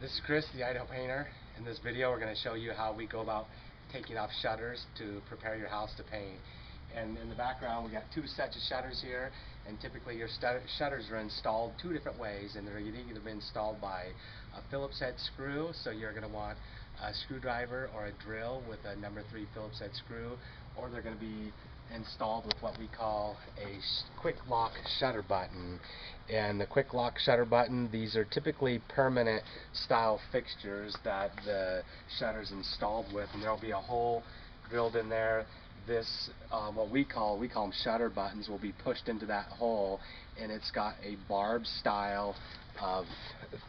This is Chris, the Idaho Painter. In this video we're going to show you how we go about taking off shutters to prepare your house to paint. And in the background we got two sets of shutters here, and typically your shutters are installed two different ways, and they're either been installed by a Phillips head screw, so you're going to want a screwdriver or a drill with a number 3 Phillips head screw, or they're going to be installed with what we call a quick lock shutter button. And the quick lock shutter button, these are typically permanent style fixtures that the shutter's installed with, and there'll be a hole drilled in there. This what we call them shutter buttons will be pushed into that hole, and it's got a barb style of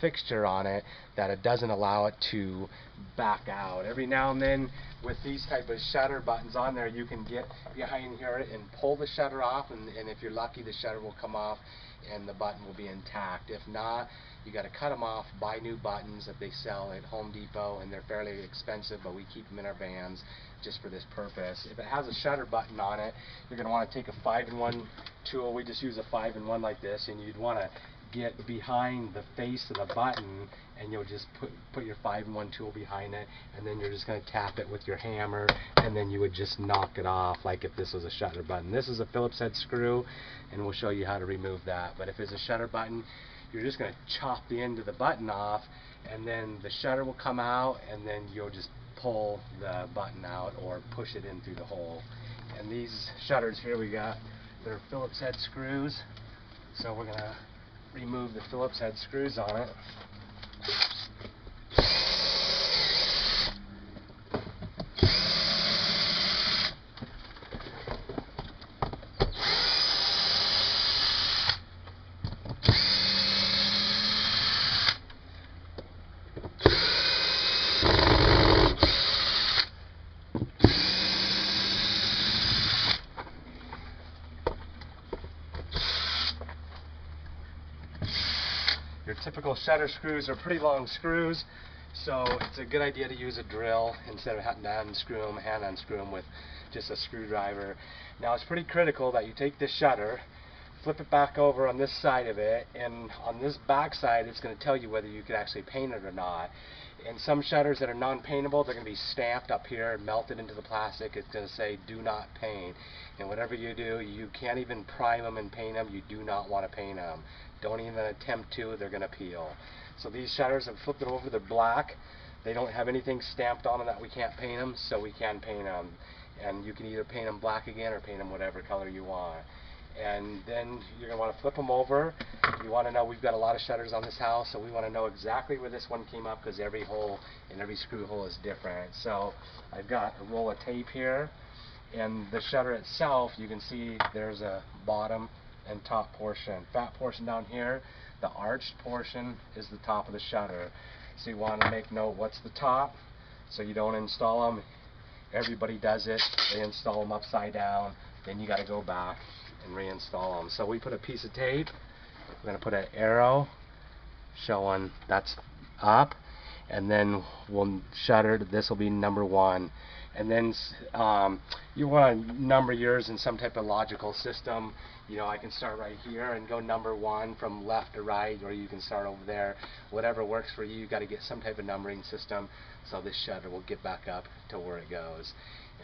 fixture on it that it doesn't allow it to back out. Every now and then with these type of shutter buttons on there, you can get behind here and pull the shutter off, and if you're lucky the shutter will come off and the button will be intact. If not, you got to cut them off, buy new buttons that they sell at Home Depot, and they're fairly expensive, but we keep them in our vans just for this purpose. If it has a shutter button on it, you're going to want to take a 5-in-1 tool. We just use a 5-in-1 like this, and you'd want to get behind the face of the button, and you'll just put your 5-in-1 tool behind it, and then you're just going to tap it with your hammer, and then you would just knock it off like if this was a shutter button. This is a Phillips head screw, and we'll show you how to remove that. But if it's a shutter button, you're just going to chop the end of the button off, and then the shutter will come out, and then you'll just pull the button out or push it in through the hole. And these shutters here we got, they're Phillips head screws, so we're going to remove the Phillips head screws on it. Your typical shutter screws are pretty long screws, so it's a good idea to use a drill instead of having to hand unscrew them with just a screwdriver. Now it's pretty critical that you take this shutter, flip it back over on this side of it, and on this back side it's going to tell you whether you could actually paint it or not. And some shutters that are non-paintable, they're going to be stamped up here, melted into the plastic. It's going to say do not paint. And whatever you do, you can't even prime them and paint them. You do not want to paint them. Don't even attempt to, they're going to peel. So these shutters, have flipped it over, they're black. They don't have anything stamped on them that we can't paint them, so we can paint them. And you can either paint them black again or paint them whatever color you want. And then you're going to want to flip them over. You want to know, we've got a lot of shutters on this house, so we want to know exactly where this one came up, because every hole and every screw hole is different. So I've got a roll of tape here, and the shutter itself, you can see there's a bottom and top portion. Fat portion down here, the arched portion is the top of the shutter. So you want to make note what's the top, so you don't install them. Everybody does it, they install them upside down, then you got to go back and reinstall them. So we put a piece of tape, we're going to put an arrow showing that's up, and then we'll shutter, this will be number 1. And then you want to number yours in some type of logical system. You know, I can start right here and go number 1 from left to right, or you can start over there. Whatever works for you. You got to get some type of numbering system so this shutter will get back up to where it goes.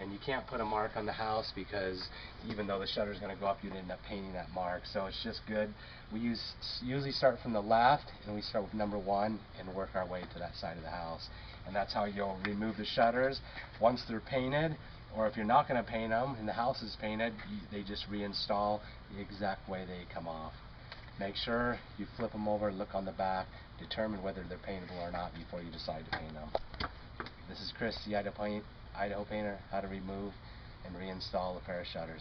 And you can't put a mark on the house, because even though the shutter is going to go up, you'd end up painting that mark. So it's just good. We usually start from the left, and we start with number 1 and work our way to that side of the house. And that's how you'll remove the shutters once they're painted. Or if you're not going to paint them and the house is painted, they just reinstall the exact way they come off. Make sure you flip them over, look on the back, determine whether they're paintable or not before you decide to paint them. This is Chris, the Idaho Painter, how to remove and reinstall a pair of shutters.